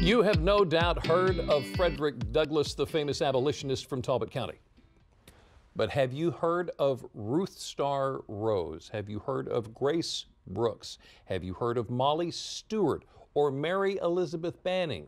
You have no doubt heard of Frederick Douglass, the famous abolitionist from Talbot County. But have you heard of Ruth Star Rose? Have you heard of Grace Brooks? Have you heard of Molly Stewart or Mary Elizabeth Banning?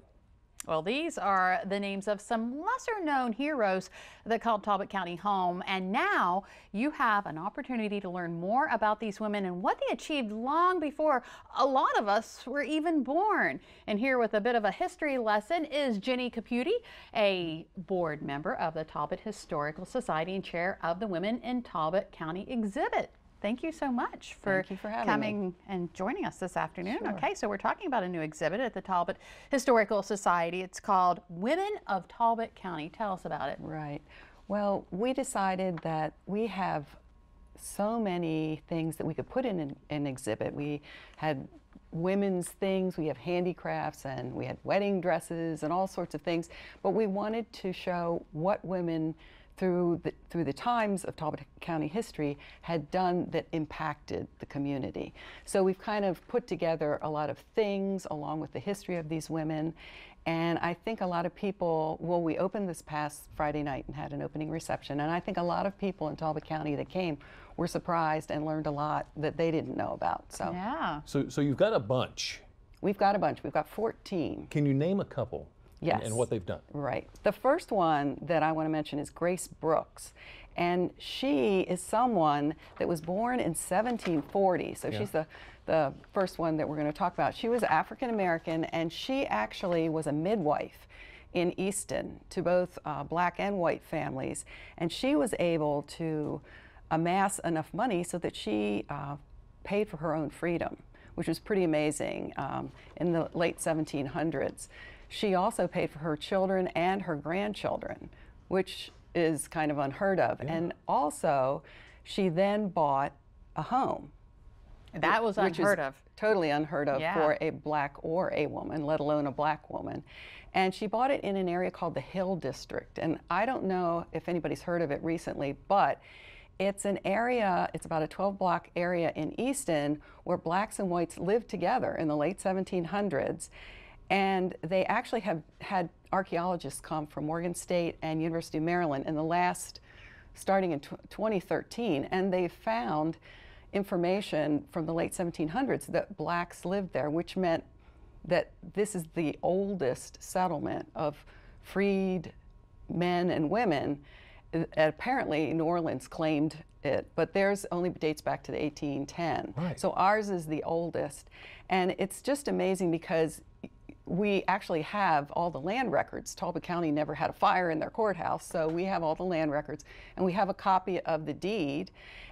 Well, these are the names of some lesser-known heroes that called Talbot County home, and now you have an opportunity to learn more about these women and what they achieved long before a lot of us were even born. And here with a bit of a history lesson is Jenny Caputi, a board member of the Talbot Historical Society and chair of the Women in Talbot County exhibit. Thank you so much for coming and joining us this afternoon. Sure. Okay, so we're talking about a new exhibit at the Talbot Historical Society. It's called Women of Talbot County. Tell us about it. Right. Well, we decided that we have so many things that we could put in an exhibit. We had women's things, we have handicrafts, and we had wedding dresses and all sorts of things. But we wanted to show what women through the times of Talbot County history had done that impacted the community. So we've kind of put together a lot of things along with the history of these women. And I think a lot of people, well, we opened this past Friday night and had an opening reception, and I think a lot of people in Talbot County that came were surprised and learned a lot that they didn't know about. So yeah. So you've got a bunch. We've got a bunch. We've got 14. Can you name a couple? Yes. And what they've done. Right. The first one that I want to mention is Grace Brooks. And she is someone that was born in 1740. So she's the first one that we're going to talk about. She was African American, and she actually was a midwife in Easton to both black and white families. And she was able to amass enough money so that she paid for her own freedom, which was pretty amazing in the late 1700s. She also paid for her children and her grandchildren, which is kind of unheard of. Yeah. And also, she then bought a home. That was unheard of. Totally unheard of for a black or a woman, let alone a black woman. And she bought it in an area called the Hill District. And I don't know if anybody's heard of it recently, but it's an area, it's about a 12-block area in Easton where blacks and whites lived together in the late 1700s. And they actually have had archaeologists come from Morgan State and University of Maryland in the last, starting in 2013, and they found information from the late 1700s that blacks lived there, which meant that this is the oldest settlement of freed men and women. Apparently, New Orleans claimed it, but theirs only dates back to the 1810. Right. So ours is the oldest, and it's just amazing because we actually have all the land records. Talbot County never had a fire in their courthouse, so we have all the land records, and we have a copy of the deed,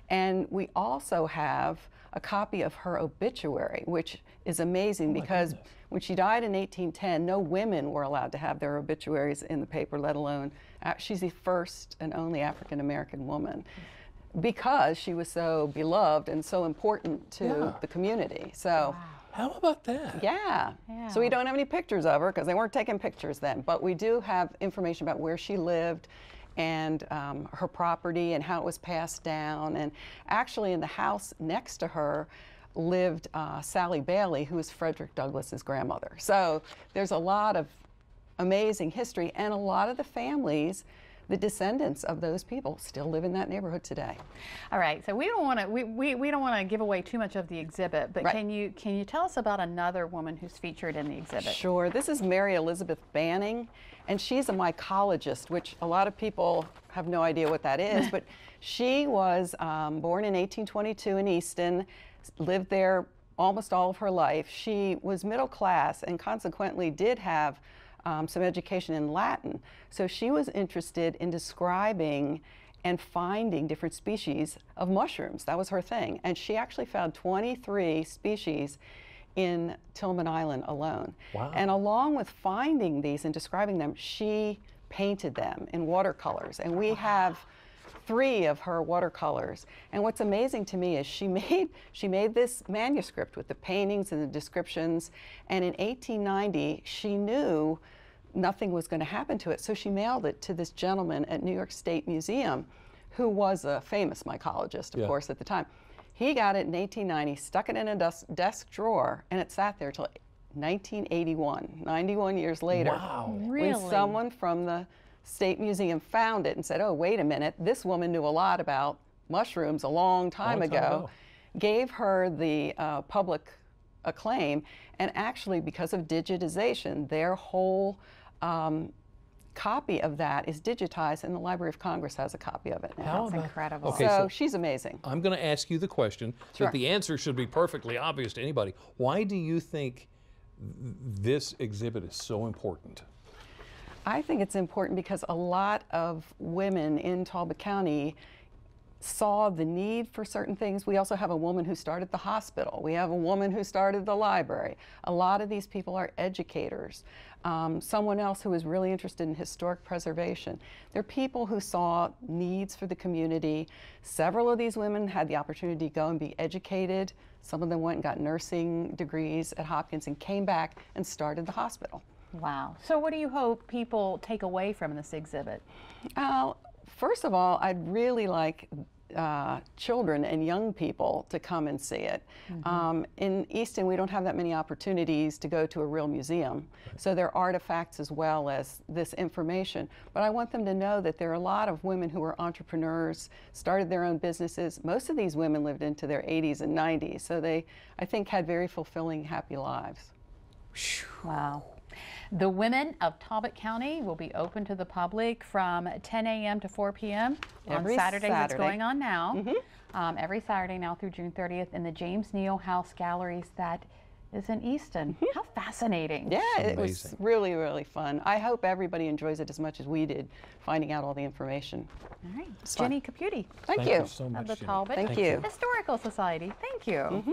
and we also have a copy of her obituary, which is amazing because when she died in 1810, no women were allowed to have their obituaries in the paper, let alone, she's the first and only African-American woman, because she was so beloved and so important to the community. So. Wow. How about that? Yeah. So we don't have any pictures of her because they weren't taking pictures then, but we do have information about where she lived and her property and how it was passed down. And actually in the house next to her lived Sally Bailey, who was Frederick Douglass's grandmother. So there's a lot of amazing history, and a lot of the families, the descendants of those people, still live in that neighborhood today. All right, so we don't want to we don't want to give away too much of the exhibit, but can you tell us about another woman who's featured in the exhibit? Sure. This is Mary Elizabeth Banning, and she's a mycologist, which a lot of people have no idea what that is, but she was born in 1822 in Easton, lived there almost all of her life. She was middle class and consequently did have some education in Latin. So she was interested in describing and finding different species of mushrooms. That was her thing. And she actually found 23 species in Tillman Island alone. Wow. And along with finding these and describing them, she painted them in watercolors. And we have 3 of her watercolors. And what's amazing to me is she made this manuscript with the paintings and the descriptions. And in 1890, she knew nothing was going to happen to it, so she mailed it to this gentleman at New York State Museum, who was a famous mycologist, of course, at the time. He got it in 1890, stuck it in a desk drawer, and it sat there till 1981, 91 years later. Wow. Really? When someone from the State Museum found it and said, oh, wait a minute, this woman knew a lot about mushrooms a long time ago, gave her the public acclaim, and actually, because of digitization, their whole copy of that is digitized, and the Library of Congress has a copy of it now. That's incredible. Okay, so so she's amazing. I'm going to ask you the question, Sure. but the answer should be perfectly obvious to anybody. Why do you think this exhibit is so important? I think it's important because a lot of women in Talbot County saw the need for certain things. We also have a woman who started the hospital. We have a woman who started the library. A lot of these people are educators. Someone else who is really interested in historic preservation. They're people who saw needs for the community. Several of these women had the opportunity to go and be educated. Some of them went and got nursing degrees at Hopkins and came back and started the hospital. Wow. So what do you hope people take away from this exhibit? First of all, I'd really like children and young people to come and see it. In Easton, we don't have that many opportunities to go to a real museum, so there are artifacts as well as this information. But I want them to know that there are a lot of women who are entrepreneurs, started their own businesses. Most of these women lived into their 80s and 90s, so they, I think, had very fulfilling, happy lives. Wow. The Women of Talbot County will be open to the public from 10 a.m. to 4 p.m. on Saturdays. It's going on now. Every Saturday now through June 30th in the James Neal House Galleries that is in Easton. How fascinating. Yeah, it was really, really fun. I hope everybody enjoys it as much as we did finding out all the information. All right. Jenny Caputi. Thank you so much, of the Jenny. Talbot Thank you. Historical Society. Thank you.